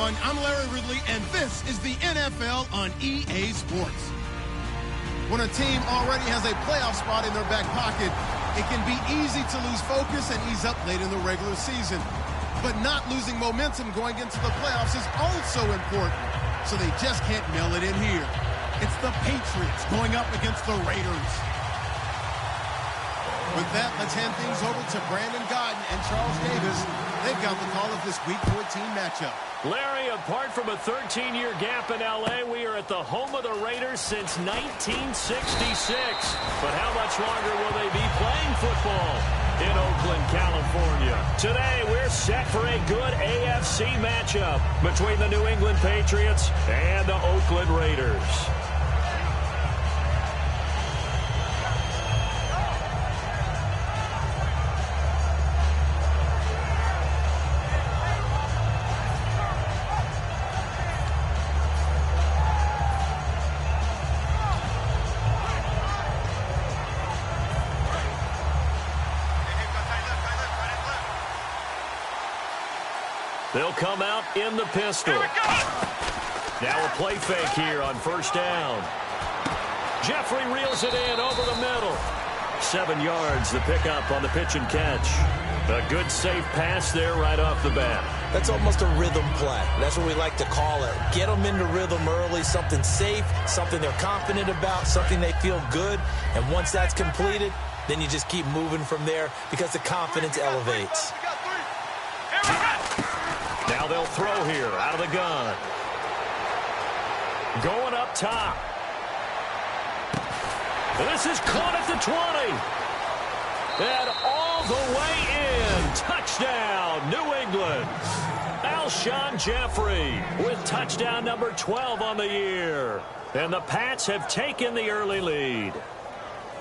everyone. I'm Larry Ridley, and this is the NFL on EA Sports. When a team already has a playoff spot in their back pocket, it can be easy to lose focus and ease up late in the regular season. But not losing momentum going into the playoffs is also important, so they just can't mail it in here. It's the Patriots going up against the Raiders. With that, let's hand things over to Brandon Godden and Charles Davis. They've got the call of this Week 14 matchup. Larry, apart from a 13-year gap in L.A., we are at the home of the Raiders since 1966. But how much longer will they be playing football in Oakland, California? Today, we're set for a good AFC matchup between the New England Patriots and the Oakland Raiders. They'll come out in the pistol. Now a play fake here on first down. Jeffrey reels it in over the middle. 7 yards, the pickup on the pitch and catch. A good safe pass there right off the bat. That's almost a rhythm play. That's what we like to call it. Get them into rhythm early, something safe, something they're confident about, something they feel good. And once that's completed, then you just keep moving from there because the confidence elevates. Now they'll throw here out of the gun. Going up top. And this is caught at the 20. And all the way in. Touchdown, New England. Alshon Jeffrey with touchdown number 12 on the year. And the Pats have taken the early lead.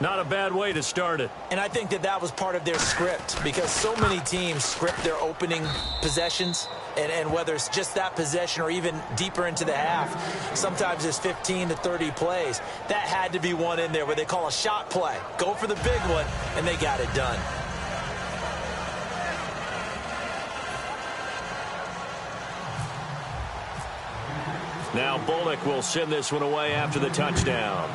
Not a bad way to start it. And I think that was part of their script because so many teams script their opening possessions. And whether it's just that possession or even deeper into the half, sometimes it's 15 to 30 plays. That had to be one in there where they call a shot play. Go for the big one, and they got it done. Now Bullock will send this one away after the touchdown.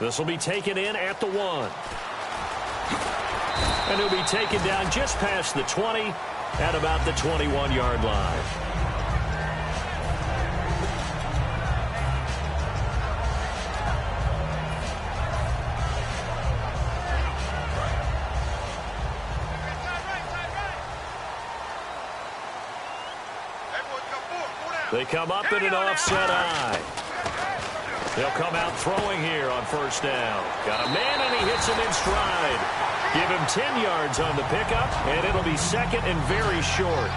This will be taken in at the 1. And he'll be taken down just past the 20 at about the 21-yard line. They come up in an offset eye. They'll come out throwing here on first down. Got a man, and he hits him in stride. Give him 10 yards on the pickup, and it'll be second and very short.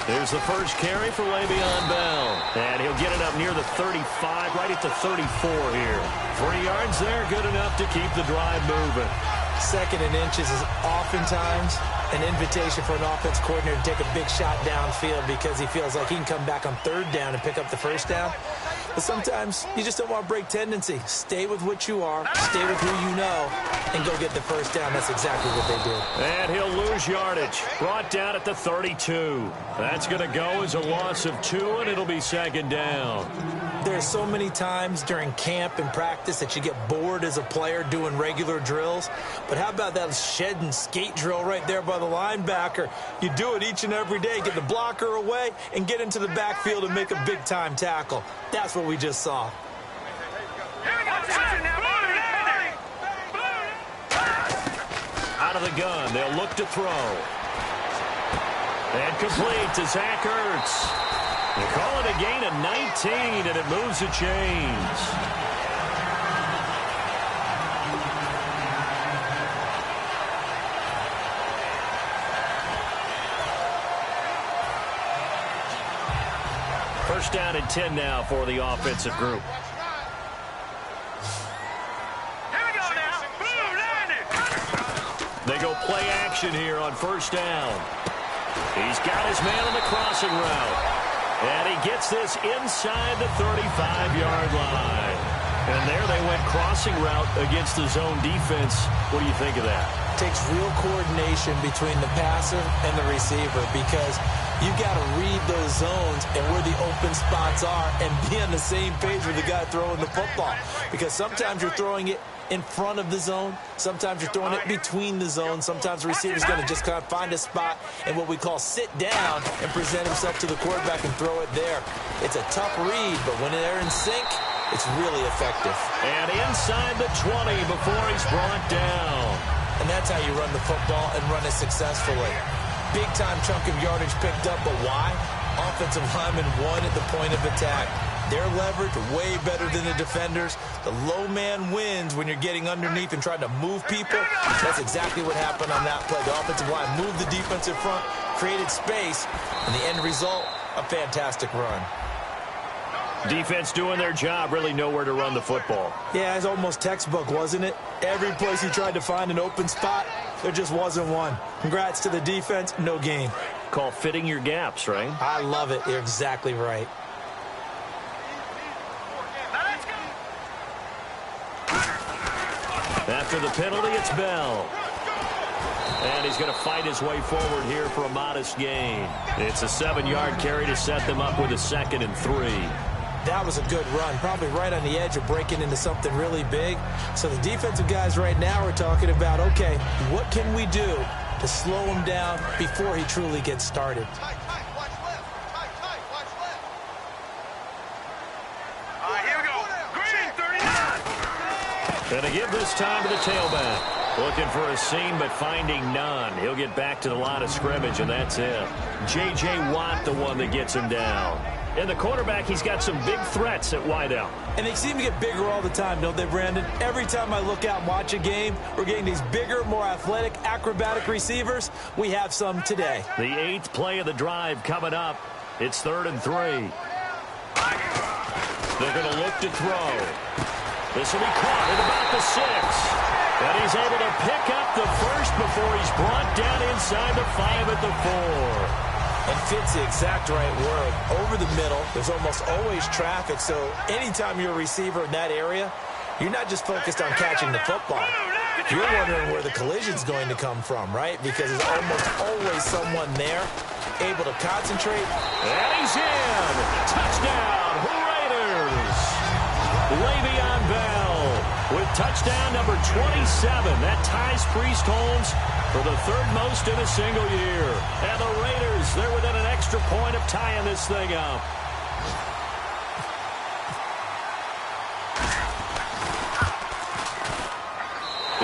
There's the first carry for Le'Veon Bell. And he'll get it up near the 35, right at the 34 here. 3 yards there, good enough to keep the drive moving. Second and inches is oftentimes an invitation for an offense coordinator to take a big shot downfield because he feels like he can come back on third down and pick up the first down. But sometimes you just don't want to break tendency. Stay with what you are, stay with who you know, and go get the first down. That's exactly what they did. And he'll lose yardage. Brought down at the 32. That's going to go as a loss of 2, and it'll be second down. There's so many times during camp and practice that you get bored as a player doing regular drills. But how about that shed and skate drill right there by the linebacker? You do it each and every day. Get the blocker away and get into the backfield and make a big-time tackle. That's what we just saw. Out of the gun, they'll look to throw. And complete to Zach Ertz. They call it a gain of 19, and it moves the chains. First down and 10 now for the offensive group. They go play action here on first down. He's got his man on the crossing route. And he gets this inside the 35-yard line. And there they went crossing route against the zone defense. What do you think of that? Takes real coordination between the passer and the receiver because you got to read those zones and where the open spots are and be on the same page with the guy throwing the football. Because sometimes you're throwing it in front of the zone. Sometimes you're throwing it between the zones. Sometimes the receiver's going to just kind of find a spot and what we call sit down and present himself to the quarterback and throw it there. It's a tough read, but when they're in sync, it's really effective. And inside the 20 before he's brought down. And that's how you run the football and run it successfully. Big-time chunk of yardage picked up, but why? Offensive linemen won at the point of attack. Their leverage way better than the defenders. The low man wins when you're getting underneath and trying to move people. That's exactly what happened on that play. The offensive line moved the defense in front, created space, and the end result, a fantastic run. Defense doing their job, really nowhere to run the football. Yeah, it's almost textbook, wasn't it? Every place he tried to find an open spot, there just wasn't one. Congrats to the defense, no gain. Call fitting your gaps, right? I love it. You're exactly right. After the penalty, it's Bell. And he's going to fight his way forward here for a modest gain. It's a 7-yard carry to set them up with a 2nd and 3. That was a good run, probably right on the edge of breaking into something really big. So the defensive guys right now are talking about, okay, what can we do to slow him down before he truly gets started? Here we go. Green, 39. And to give this time to the tailback. Looking for a seam, but finding none. He'll get back to the line of scrimmage, and that's it. J.J. Watt, the one that gets him down. And the quarterback, he's got some big threats at wideout. And they seem to get bigger all the time, don't they, Brandon? Every time I look out and watch a game, we're getting these bigger, more athletic, acrobatic receivers. We have some today. The 8th play of the drive coming up. It's 3rd and 3. They're going to look to throw. This will be caught at about the 6. And he's able to pick up the first before he's brought down inside the 5 at the 4. And fits the exact right word. Over the middle, there's almost always traffic, so anytime you're a receiver in that area, you're not just focused on catching the football. You're wondering where the collision's going to come from, right? Because there's almost always someone there able to concentrate. And he's in! Touchdown, Raiders! Le'Veon Bell with touchdown number 27. That ties Priest Holmes for the 3rd most in a single year. And the Raiders, they're within an extra point of tying this thing up.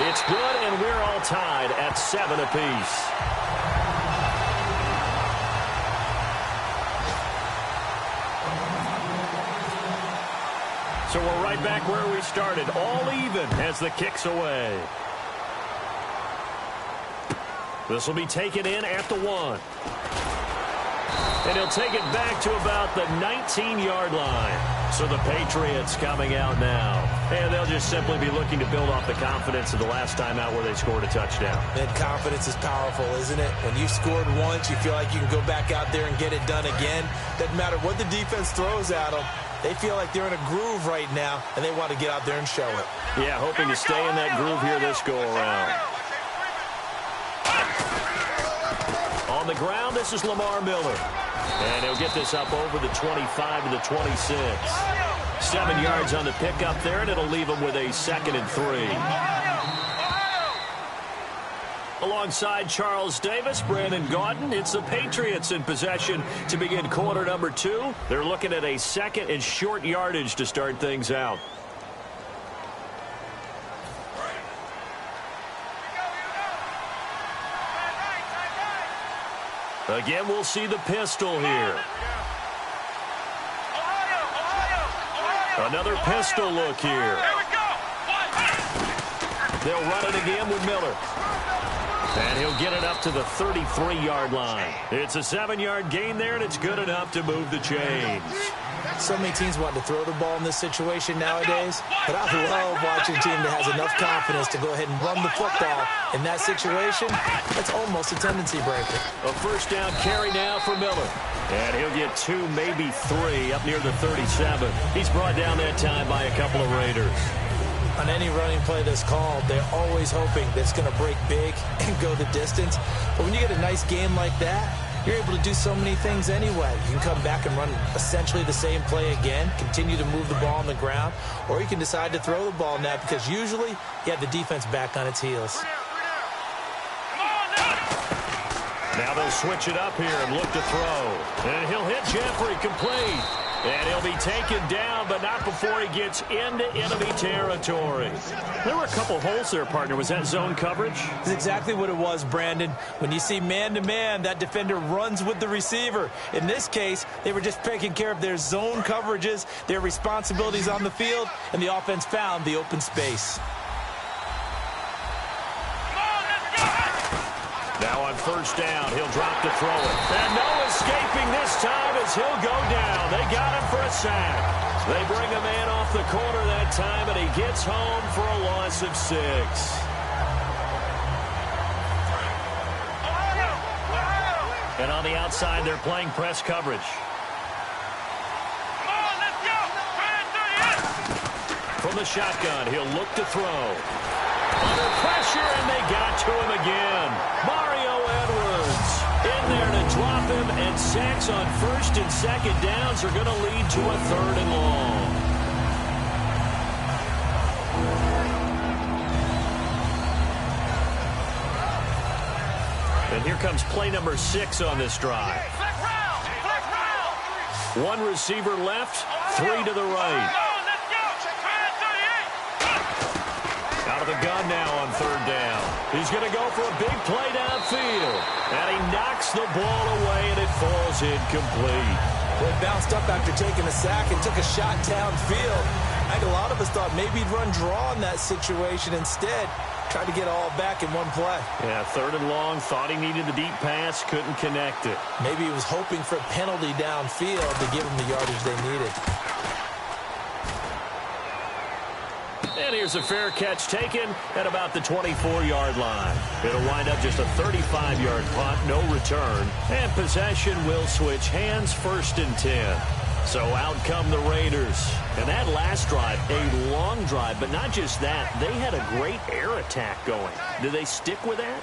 It's good, and we're all tied at 7 apiece. So we're right back where we started, all even as the kick's away. This will be taken in at the 1. And he'll take it back to about the 19-yard line. So the Patriots coming out now. And they'll just simply be looking to build off the confidence of the last time out where they scored a touchdown. And confidence is powerful, isn't it? When you've scored once, you feel like you can go back out there and get it done again. Doesn't matter what the defense throws at them. They feel like they're in a groove right now, and they want to get out there and show it. Yeah, hoping to stay in that groove here this go-around. On the ground, this is Lamar Miller. And he'll get this up over the 25 to the 26. 7 yards on the pickup there, and it'll leave him with a 2nd and 3. Alongside Charles Davis, Brandon Gaudin, it's the Patriots in possession to begin quarter number 2. They're looking at a 2nd and short yardage to start things out. Again, we'll see the pistol here. Another pistol look here. They'll run it again with Miller. And he'll get it up to the 33-yard line. It's a 7-yard gain there, and it's good enough to move the chains. So many teams want to throw the ball in this situation nowadays, but I love watching a team that has enough confidence to go ahead and run the football. In that situation, that's almost a tendency breaker. A first down carry now for Miller. And he'll get 2, maybe 3 up near the 37. He's brought down that time by a couple of Raiders. On any running play that's called, they're always hoping that it's going to break big and go the distance. But when you get a nice game like that, you're able to do so many things anyway. You can come back and run essentially the same play again, continue to move the ball on the ground, or you can decide to throw the ball now because usually you have the defense back on its heels. Now they'll switch it up here and look to throw. And he'll hit Jeffrey complete. And he'll be taken down, but not before he gets into enemy territory. There were a couple holes there, partner. Was that zone coverage? That's exactly what it was, Brandon. When you see man-to-man, that defender runs with the receiver. In this case, they were just taking care of their zone coverages, their responsibilities on the field, and the offense found the open space. Now on first down, he'll drop to throw it. And no escaping this time as he'll go down. They got him for a sack. They bring a man off the corner that time, and he gets home for a loss of 6. And on the outside, they're playing press coverage. From the shotgun, he'll look to throw. Under pressure, and they got to him again. Mario Edwards in there to drop him, and sacks on first and second downs are going to lead to a 3rd and long. And here comes play number 6 on this drive. 1 receiver left, 3 to the right. Out of the gun now on 3rd down. He's going to go for a big play downfield. And he knocks the ball away, and it falls incomplete. Well, he bounced up after taking a sack and took a shot downfield. I think a lot of us thought maybe he'd run draw in that situation. Instead, tried to get all back in one play. Yeah, 3rd and long. Thought he needed the deep pass. Couldn't connect it. Maybe he was hoping for a penalty downfield to give him the yardage they needed. And here's a fair catch taken at about the 24-yard line. It'll wind up just a 35-yard punt, no return. And possession will switch hands, 1st and 10. So out come the Raiders. And that last drive, a long drive, but not just that. They had a great air attack going. Do they stick with that?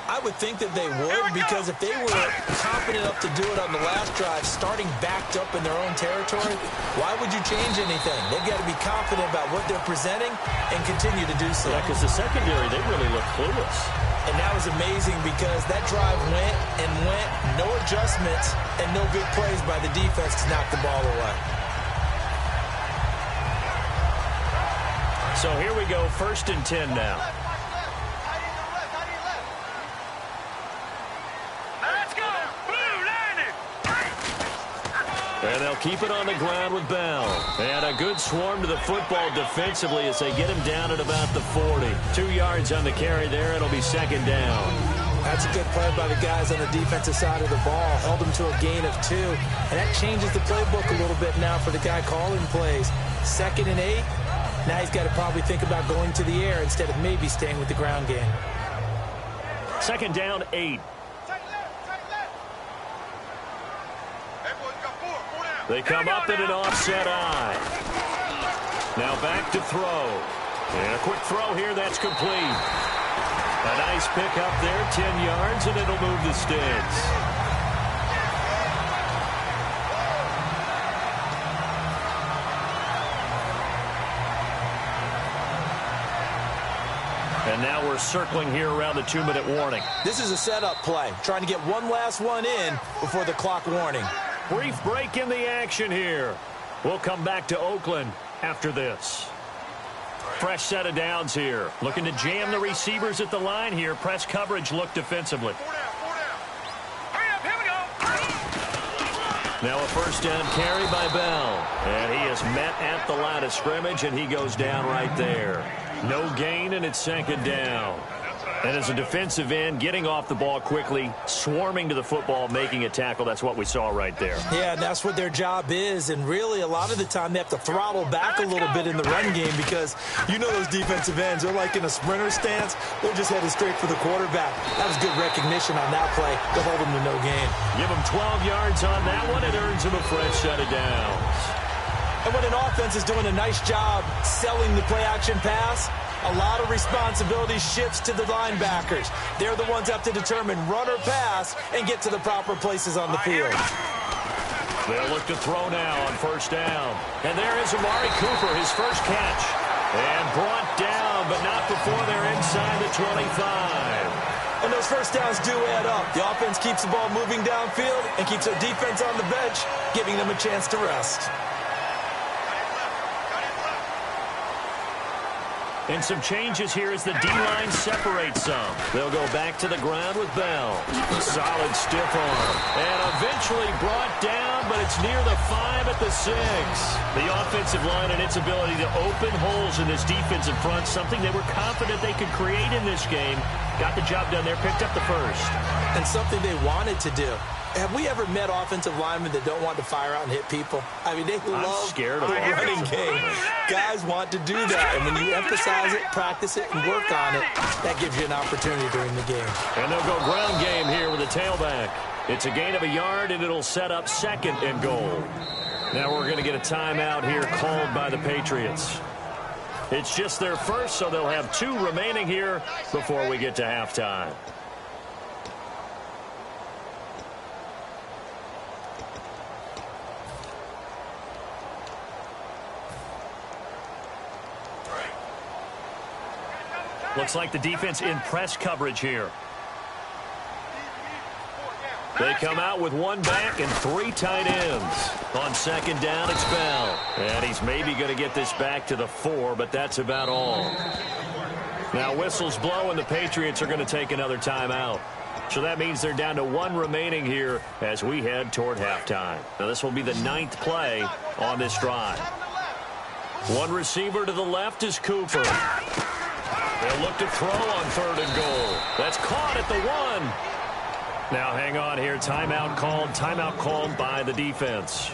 I would think that they would, because if they were confident enough to do it on the last drive, starting backed up in their own territory, why would you change anything? They've got to be confident about what they're presenting and continue to do so. Yeah, because the secondary, they really look clueless. And that was amazing because that drive went and went, no adjustments, and no big plays by the defense to knock the ball away. So here we go, 1st and 10 now. And they'll keep it on the ground with Bell. And a good swarm to the football defensively as they get him down at about the 40. 2 yards on the carry there. It'll be 2nd down. That's a good play by the guys on the defensive side of the ball. Held them to a gain of 2. And that changes the playbook a little bit now for the guy calling plays. 2nd and 8. Now he's got to probably think about going to the air instead of maybe staying with the ground game. 2nd down, 8. They come up in an offset eye. Now back to throw. And a quick throw here, that's complete. A nice pick up there, 10 yards, and it'll move the sticks. And now we're circling here around the 2-minute warning. This is a setup play, trying to get one last one in before the clock warning. Brief break in the action here. We'll come back to Oakland after this. Fresh set of downs here. Looking to jam the receivers at the line here. Press coverage look defensively. Now a first down carry by Bell. And he is met at the line of scrimmage, and he goes down right there. No gain, and it's 2nd down. And as a defensive end, getting off the ball quickly, swarming to the football, making a tackle, that's what we saw right there. Yeah, and that's what their job is. And really, a lot of the time, they have to throttle back a little bit in the run game because you know those defensive ends are like in a sprinter stance. They're just headed straight for the quarterback. That was good recognition on that play to hold them to no gain. Give them 12 yards on that one. It earns them a fresh set of downs. And when an offense is doing a nice job selling the play-action pass, a lot of responsibility shifts to the linebackers. They're the ones that have to determine run or pass and get to the proper places on the field. They'll look to throw now on first down. And there is Amari Cooper, his first catch. And brought down, but not before they're inside the 25. And those first downs do add up. The offense keeps the ball moving downfield and keeps their defense on the bench, giving them a chance to rest. And some changes here as the D-line separates some. They'll go back to the ground with Bell. Solid stiff arm. And eventually brought down, but it's near the 5 at the 6. The offensive line and its ability to open holes in this defensive front, something they were confident they could create in this game. Got the job done there, picked up the first. And something they wanted to do. Have we ever met offensive linemen that don't want to fire out and hit people? I mean, they love the running game. Guys want to do that. And when you emphasize it, practice it, and work on it, that gives you an opportunity during the game. And they'll go ground game here with a tailback. It's a gain of a yard, and it'll set up 2nd and goal. Now we're going to get a timeout here called by the Patriots. It's just their first, so they'll have 2 remaining here before we get to halftime. Looks like the defense in press coverage here. They come out with 1 back and 3 tight ends. On 2nd down, it's Bell. And he's maybe going to get this back to the 4, but that's about all. Now whistles blow, and the Patriots are going to take another timeout. So that means they're down to 1 remaining here as we head toward halftime. Now this will be the 9th play on this drive. 1 receiver to the left is Cooper. They'll look to throw on 3rd and goal. That's caught at the 1. Now hang on here. Timeout called by the defense.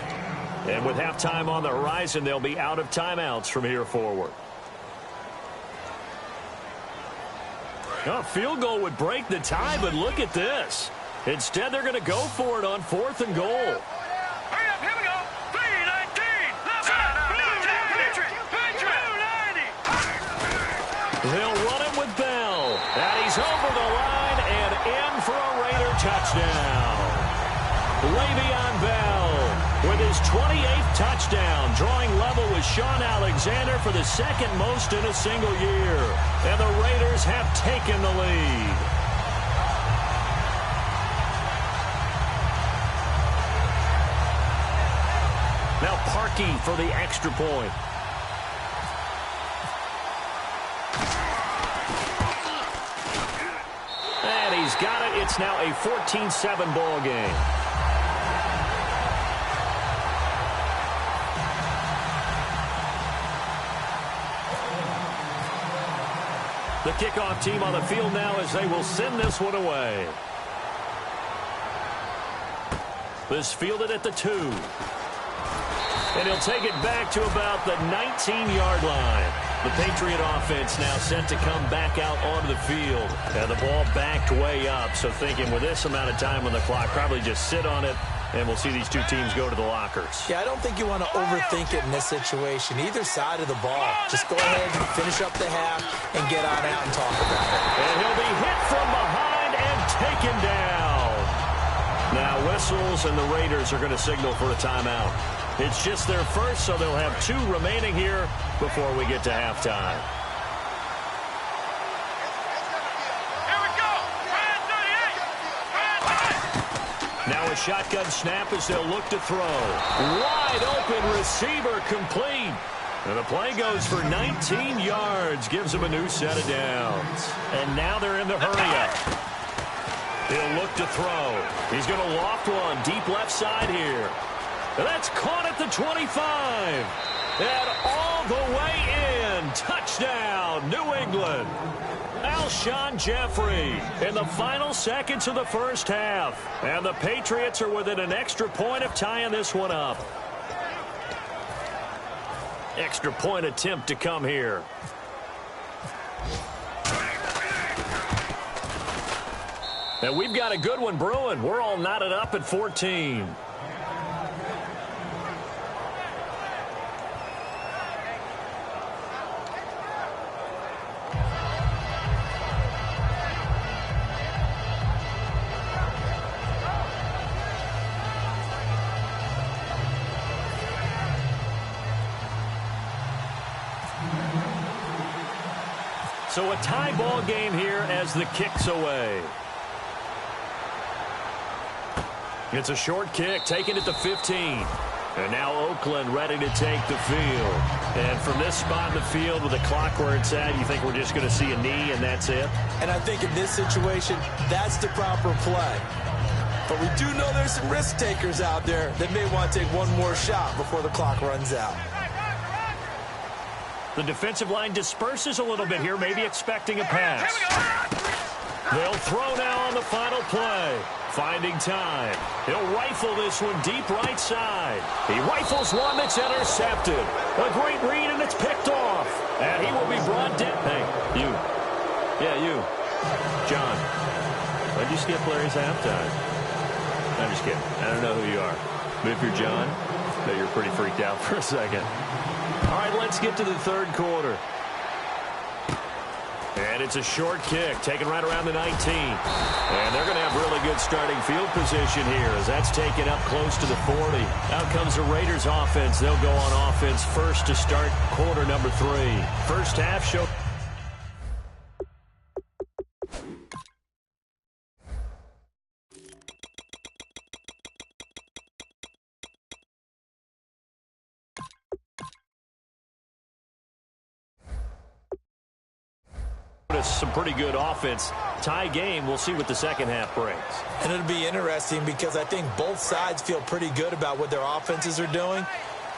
And with halftime on the horizon, they'll be out of timeouts from here forward. A field goal would break the tie, but look at this. Instead, they're going to go for it on 4th and goal. Hurry up, here we go. 319. They'll run it with Bell. And he's over the line and in for a Raider touchdown. Le'Veon Bell with his 28th touchdown, drawing level with Sean Alexander for the 2nd most in a single year. And the Raiders have taken the lead. Now Parkey for the extra point. And he's got it. It's now a 14-7 ball game. The kickoff team on the field now as they will send this one away. This fielded at the 2. And he'll take it back to about the 19-yard line. The Patriot offense now set to come back out onto the field. And the ball backed way up. So thinking with this amount of time on the clock, probably just sit on it, and we'll see these 2 teams go to the lockers. Yeah, I don't think you want to overthink it in this situation. Either side of the ball. Just go ahead and finish up the half and get on out and talk about it. And he'll be hit from behind and taken down. Now whistles, and the Raiders are going to signal for a timeout. It's just their first, so they'll have 2 remaining here before we get to halftime. Here we go. Brand 38. Now a shotgun snap as they'll look to throw. Wide open receiver complete. And the play goes for 19 yards. Gives them a new set of downs. And now they're in the hurry-up. He'll look to throw. He's going to loft one deep left side here. And that's caught at the 25. And all the way in. Touchdown, New England. Alshon Jeffrey in the final seconds of the first half. And the Patriots are within an extra point of tying this one up. Extra point attempt to come here. And we've got a good one brewing. We're all knotted up at 14. So a tie ball game here as the kick's away. It's a short kick, taken at the 15. And now Oakland ready to take the field. And from this spot in the field with the clock where it's at, you think we're just going to see a knee and that's it? And I think in this situation, that's the proper play. But we do know there's some risk takers out there that may want to take one more shot before the clock runs out. The defensive line disperses a little bit here, maybe expecting a pass. They'll throw now on the final play. Finding time. He'll rifle this one deep right side. He rifles one that's intercepted. A great read, and it's picked off. And he will be brought down. Hey, you. Yeah, you. John. Why'd you skip Larry's halftime? I'm just kidding. I don't know who you are. But if you're John, I bet you're pretty freaked out for a second. All right, let's get to the third quarter. And it's a short kick, taken right around the 19. And they're going to have really good starting field position here as that's taken up close to the 40. Out comes the Raiders offense. They'll go on offense first to start quarter number 3. First half show. Some pretty good offense. Tie game. We'll see what the second half brings. And it'll be interesting because I think both sides feel pretty good about what their offenses are doing.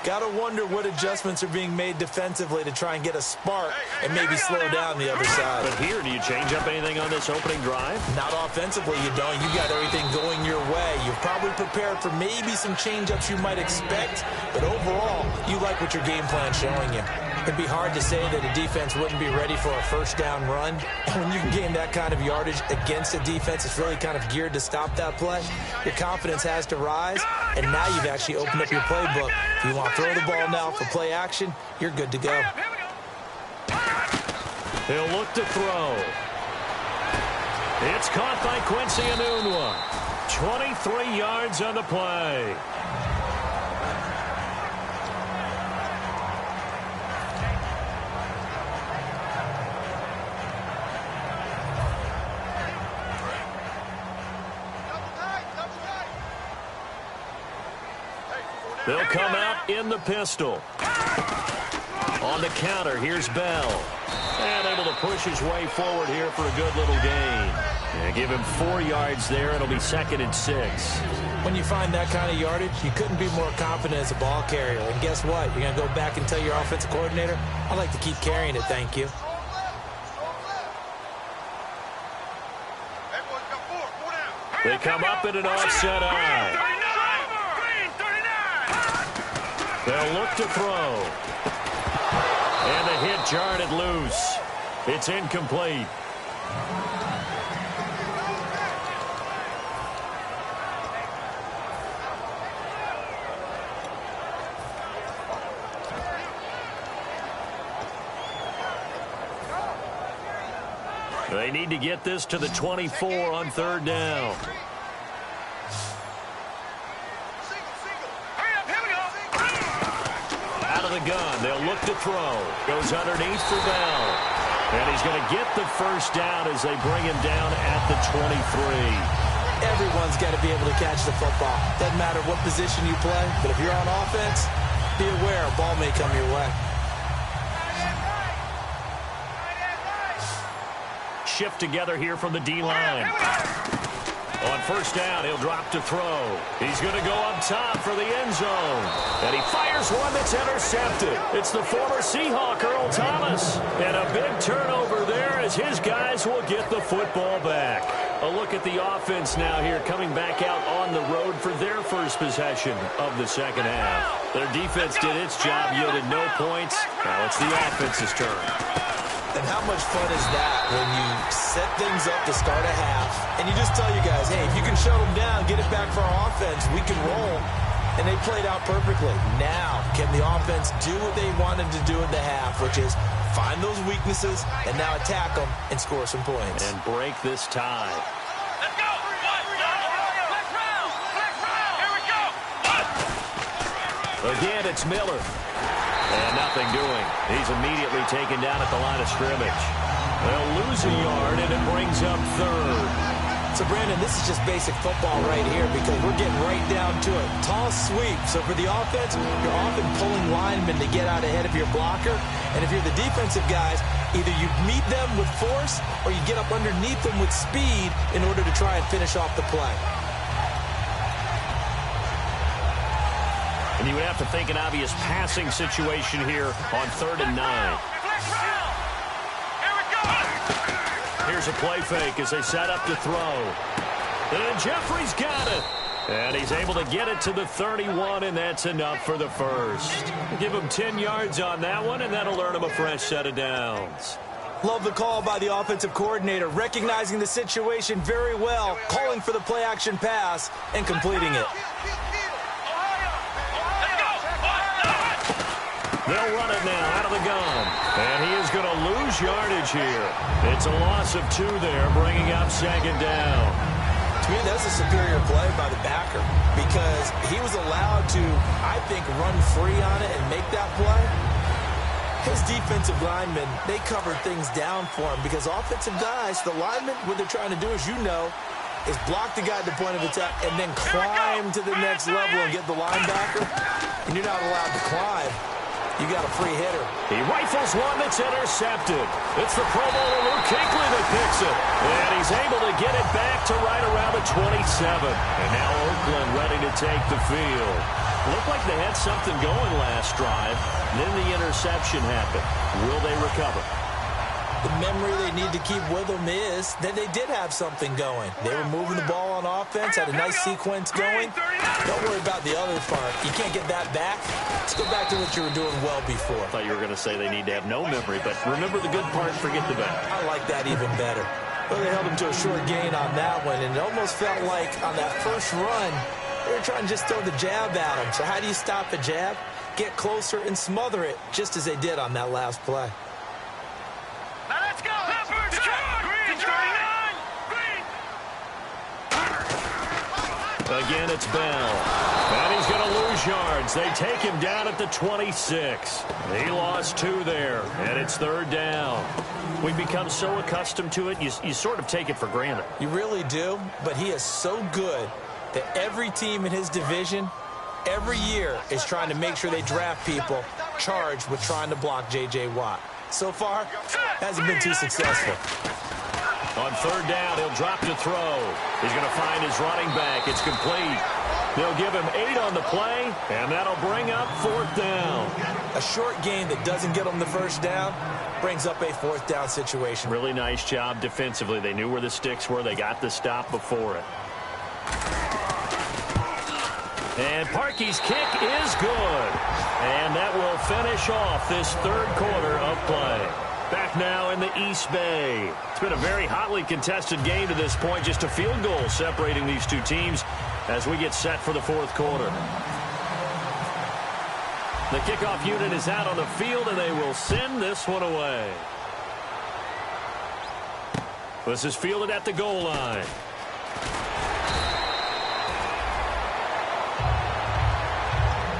Got to wonder what adjustments are being made defensively to try and get a spark and maybe slow down the other side. But here, do you change up anything on this opening drive? Not offensively, you don't. You got everything going your way. You're probably prepared for maybe some change-ups you might expect, but overall, you like what your game plan's showing you. It'd be hard to say that a defense wouldn't be ready for a first down run. And when you can gain that kind of yardage against a defense that's really kind of geared to stop that play, your confidence has to rise, and now you've actually opened up your playbook. If you want to throw the ball now for play action, you're good to go. He'll look to throw. It's caught by Quincy Enunwa. 23 yards on the play. They'll come out in the pistol. On the counter, here's Bell. And able to push his way forward here for a good little gain. And give him 4 yards there. It'll be 2nd and 6. When you find that kind of yardage, you couldn't be more confident as a ball carrier. And guess what? You're going to go back and tell your offensive coordinator, I'd like to keep carrying it, thank you. They come up in an offset eye. They'll look to throw. And the hit jarred it loose. It's incomplete. They need to get this to the 24 on 3rd down. The gun. They'll look to throw. Goes underneath for Bell. And he's going to get the first down as they bring him down at the 23. Everyone's got to be able to catch the football. Doesn't matter what position you play, but if you're on offense, be aware a ball may come your way. Shift together here from the D-line. On 1st down, he'll drop to throw. He's going to go up top for the end zone. And he fires one that's intercepted. It's the former Seahawk, Earl Thomas. And a big turnover there as his guys will get the football back. A look at the offense now here, coming back out on the road for their first possession of the second half. Their defense did its job, yielded no points. Now it's the offense's turn. And how much fun is that when you set things up to start a half, and you just tell your guys, hey, if you can shut them down, get it back for our offense, we can roll. And they played out perfectly. Now, can the offense do what they wanted to do in the half, which is find those weaknesses and now attack them and score some points. And break this tie. Let's go. Black round. Here we go. Again, it's Miller. And nothing doing. He's immediately taken down at the line of scrimmage. They'll lose a yard, and it brings up third. So, Brandon, this is just basic football right here because we're getting right down to it. Toss sweep. So for the offense, you're often pulling linemen to get out ahead of your blocker. And if you're the defensive guys, either you meet them with force or you get up underneath them with speed in order to try and finish off the play. And you would have to think an obvious passing situation here on 3rd and 9. Here's a play fake as they set up to throw. And Jeffrey's got it. And he's able to get it to the 31, and that's enough for the first. Give him 10 yards on that one, and that'll earn him a fresh set of downs. Love the call by the offensive coordinator, recognizing the situation very well, calling for the play-action pass, and completing it. They'll run it now out of the gun. And he is going to lose yardage here. It's a loss of 2 there, bringing up 2nd down. To me, that's a superior play by the backer because he was allowed to, I think, run free on it and make that play. His defensive linemen, they covered things down for him because offensive guys, the linemen, what they're trying to do, as you know, is block the guy at the point of attack and then climb to the next level and get the linebacker. And you're not allowed to climb. You got a free hitter. He rifles one that's intercepted. It's the Pro Bowler Luke Kuechly that picks it. And he's able to get it back to right around the 27. And now Oakland ready to take the field. Looked like they had something going last drive. Then the interception happened. Will they recover? The memory they need to keep with them is that they did have something going. They were moving the ball on offense, had a nice sequence going. Don't worry about the other part. You can't get that back. Let's go back to what you were doing well before. I thought you were going to say they need to have no memory, but remember the good part, forget the bad. I like that even better. Well, they held him to a short gain on that one, and it almost felt like on that first run, they were trying to just throw the jab at him. So how do you stop a jab? Get closer and smother it, just as they did on that last play. Now let's go. Leopards, Green, 39. Green. Again, it's Bell. And he's going to lose yards. They take him down at the 26. He lost 2 there, and it's 3rd down. We've become so accustomed to it, you sort of take it for granted. You really do, but he is so good that every team in his division every year is trying to make sure they draft people charged with trying to block J.J. Watt. So far, hasn't been too successful. On 3rd down, he'll drop to throw. He's going to find his running back. It's complete. They'll give him 8 on the play, and that'll bring up 4th down. A short gain that doesn't get them the first down brings up a 4th down situation. Really nice job defensively. They knew where the sticks were. They got the stop before it. And Parkey's kick is good. And that will finish off this 3rd quarter of play. Back now in the East Bay. It's been a very hotly contested game to this point. Just a field goal separating these two teams as we get set for the 4th quarter. The kickoff unit is out on the field, and they will send this one away. This is fielded at the goal line.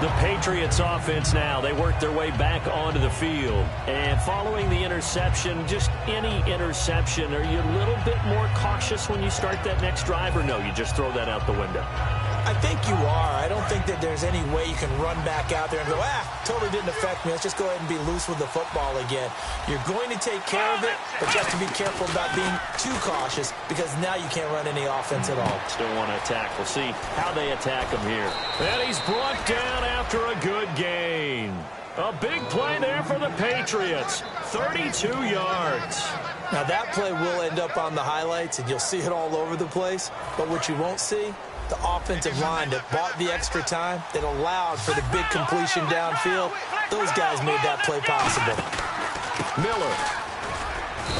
The Patriots offense now, they work their way back onto the field. And following the interception, just any interception, are you a little bit more cautious when you start that next drive, or no, you just throw that out the window? I think you are. I don't think that there's any way you can run back out there and go, totally didn't affect me. Let's just go ahead and be loose with the football again. You're going to take care of it, but you have to be careful about being too cautious because now you can't run any offense at all. Still want to attack. We'll see how they attack him here. And he's brought down after a good gain. A big play there for the Patriots. 32 yards. Now, that play will end up on the highlights, and you'll see it all over the place. But what you won't see, the offensive line that bought the extra time, that allowed for the big completion downfield, those guys made that play possible. Miller.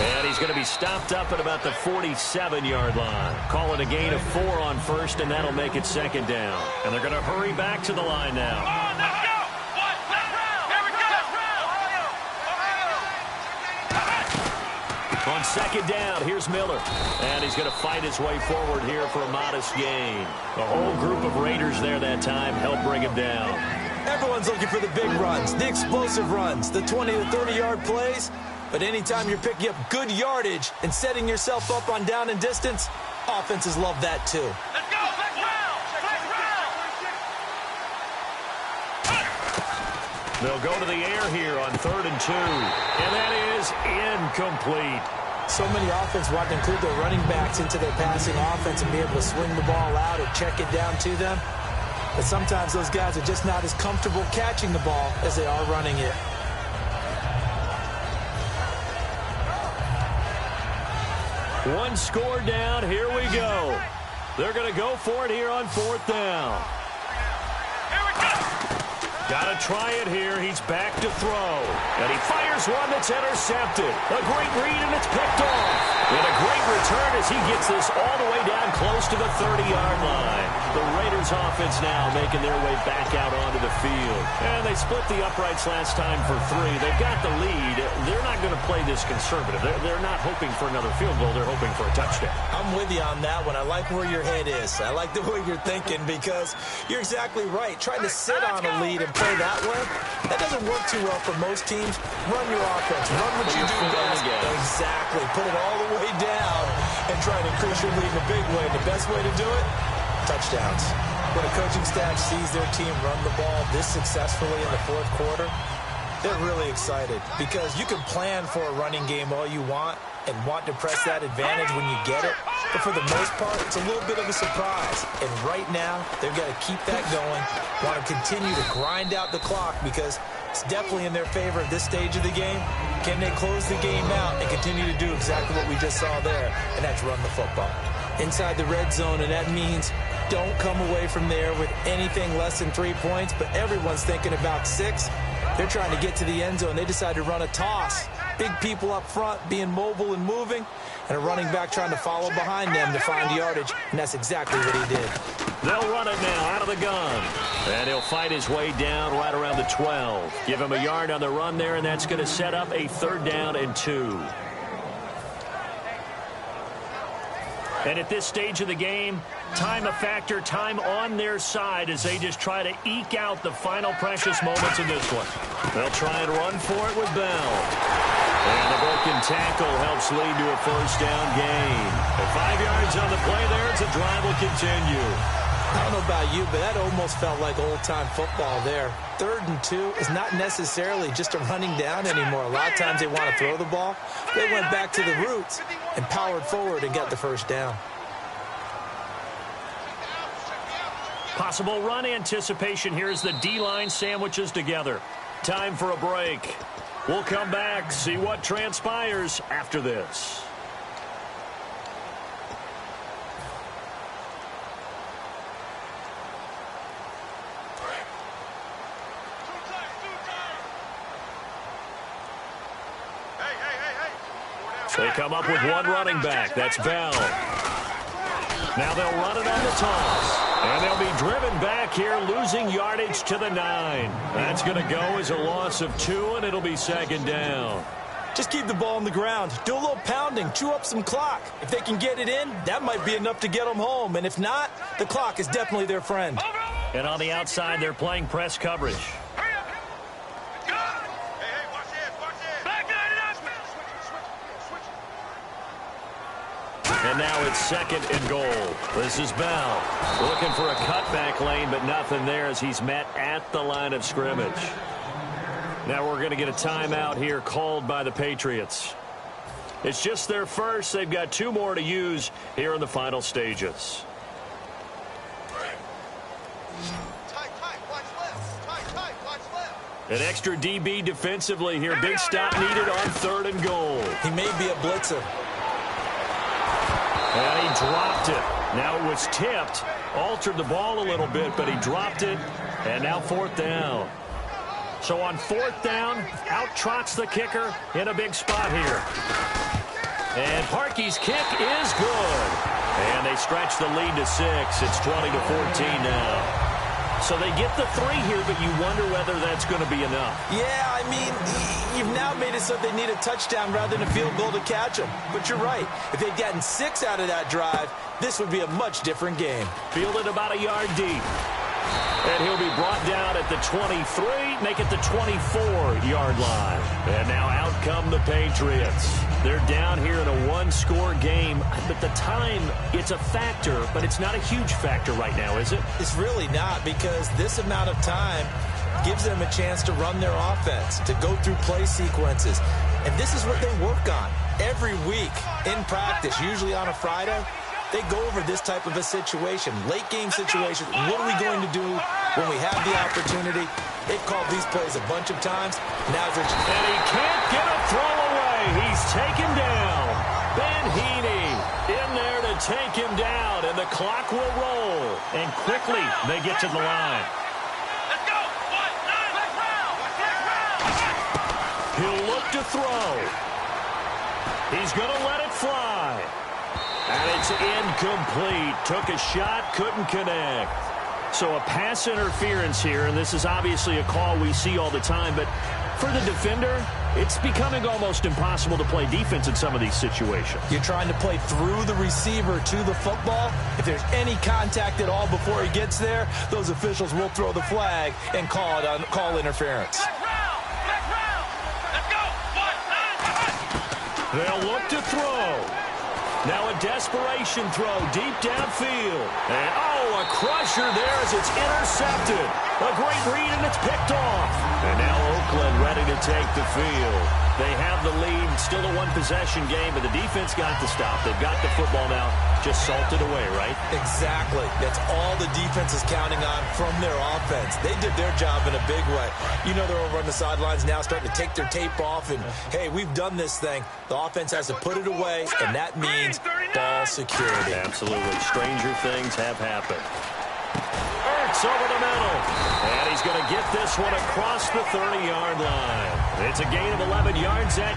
And he's going to be stopped up at about the 47-yard line. Call it a gain of 4 on first, and that'll make it second down. And they're going to hurry back to the line now. On second down, here's Miller. And he's going to fight his way forward here for a modest gain. The whole group of Raiders there that time helped bring him down. Everyone's looking for the big runs, the explosive runs, the 20 to 30-yard plays. But anytime you're picking up good yardage and setting yourself up on down and distance, offenses love that too. Let's go! Let's round! They'll go to the air here on 3rd and 2. And that is incomplete. So many offenses want to include their running backs into their passing offense and be able to swing the ball out or check it down to them. But sometimes those guys are just not as comfortable catching the ball as they are running it. One score down. Here we go. They're going to go for it here on 4th down. Got to try it here. He's back to throw. And he fires one that's intercepted. A great read, and it's picked off. And a great return as he gets this all the way down close to the 30-yard line. The Raiders offense now making their way back out onto the field. And they split the uprights last time for 3. They've got the lead. They're not going to play this conservative. They're not hoping for another field goal. They're hoping for a touchdown. I'm with you on that one. I like where your head is. I like the way you're thinking because you're exactly right. Trying to sit on a lead and play that way, that doesn't work too well for most teams. Run your offense. Run what you do best. Exactly. Put it all the way down and try to increase your lead in a big way. The best way to do it, touchdowns. When a coaching staff sees their team run the ball this successfully in the 4th quarter, they're really excited because you can plan for a running game all you want and want to press that advantage when you get it. But for the most part, it's a little bit of a surprise. And right now, they've got to keep that going, want to continue to grind out the clock because it's definitely in their favor at this stage of the game. Can they close the game out and continue to do exactly what we just saw there, and that's run the football? Inside the red zone, and that means don't come away from there with anything less than 3 points, but everyone's thinking about 6. They're trying to get to the end zone. They decide to run a toss. Big people up front being mobile and moving, and a running back trying to follow behind them to find yardage, and that's exactly what he did. They'll run it now out of the gun. And he'll fight his way down right around the 12. Give him a yard on the run there, and that's going to set up a 3rd down and 2. And at this stage of the game, time a factor, time on their side as they just try to eke out the final precious moments of this one. They'll try and run for it with Bell. And the broken tackle helps lead to a 1st down gain. And 5 yards on the play there as the drive will continue. I don't know about you, but that almost felt like old-time football there. 3rd and 2 is not necessarily just a running down anymore. A lot of times they want to throw the ball. They went back to the roots and powered forward and got the 1st down. Possible run anticipation here as the D-line sandwiches together. Time for a break. We'll come back, see what transpires after this. They come up with one running back. That's Bell. Now they'll run it on the toss. And they'll be driven back here, losing yardage to the 9. That's going to go as a loss of 2, and it'll be 2nd down. Just keep the ball on the ground. Do a little pounding. Chew up some clock. If they can get it in, that might be enough to get them home. And if not, the clock is definitely their friend. And on the outside, they're playing press coverage. And now it's 2nd and goal. This is Bell looking for a cutback lane, but nothing there as he's met at the line of scrimmage. Now we're going to get a timeout here called by the Patriots. It's just their first. They've got 2 more to use here in the final stages. Tight, watch left. Tight, watch left. An extra DB defensively here. Big stop needed on 3rd and goal. He may be a blitzer. And he dropped it. Now it was tipped. Altered the ball a little bit, but he dropped it. And now 4th down. So on 4th down, out trots the kicker in a big spot here. And Parkey's kick is good. And they stretch the lead to 6. It's 20-14 now. So they get the 3 here, but you wonder whether that's going to be enough. Yeah, I mean, you've now made it so they need a touchdown rather than a field goal to catch them. But you're right. If they'd gotten 6 out of that drive, this would be a much different game. Fielded about a yard deep. And he'll be brought down at the 23, make it the 24-yard line. And now out come the Patriots. They're down here in a one-score game. But the time, it's a factor, but it's not a huge factor right now, is it? It's really not, because this amount of time gives them a chance to run their offense, to go through play sequences. And this is what they work on every week in practice, usually on a Friday. They go over this type of a situation, late-game situation. What are we going to do when we have the opportunity? They've called these plays a bunch of times. Now's their chance. And he can't get a throw away. He's taken down. Ben Heaney in there to take him down, and the clock will roll. And quickly, they get to the line. Let's go. He'll look to throw. He's going to let it fly. And it's incomplete. Took a shot, couldn't connect. So a pass interference here, and this is obviously a call we see all the time, but for the defender, it's becoming almost impossible to play defense in some of these situations. You're trying to play through the receiver to the football. If there's any contact at all before he gets there, those officials will throw the flag and call interference. They'll look to throw. Now a desperation throw deep downfield. And, a crusher there as it's intercepted. A great read, and it's picked off. And now Oakland ready to take the field. They have the lead. Still a one-possession game, but the defense got the stop. They've got the football now. Just salted away, right? Exactly. That's all the defense is counting on from their offense. They did their job in a big way. You know they're over on the sidelines now starting to take their tape off, and, hey, we've done this thing. The offense has to put it away, and that means ball security. Absolutely. Stranger things have happened. Ertz over the middle. And he's going to get this one across the 30-yard line. It's a gain of 11 yards at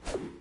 You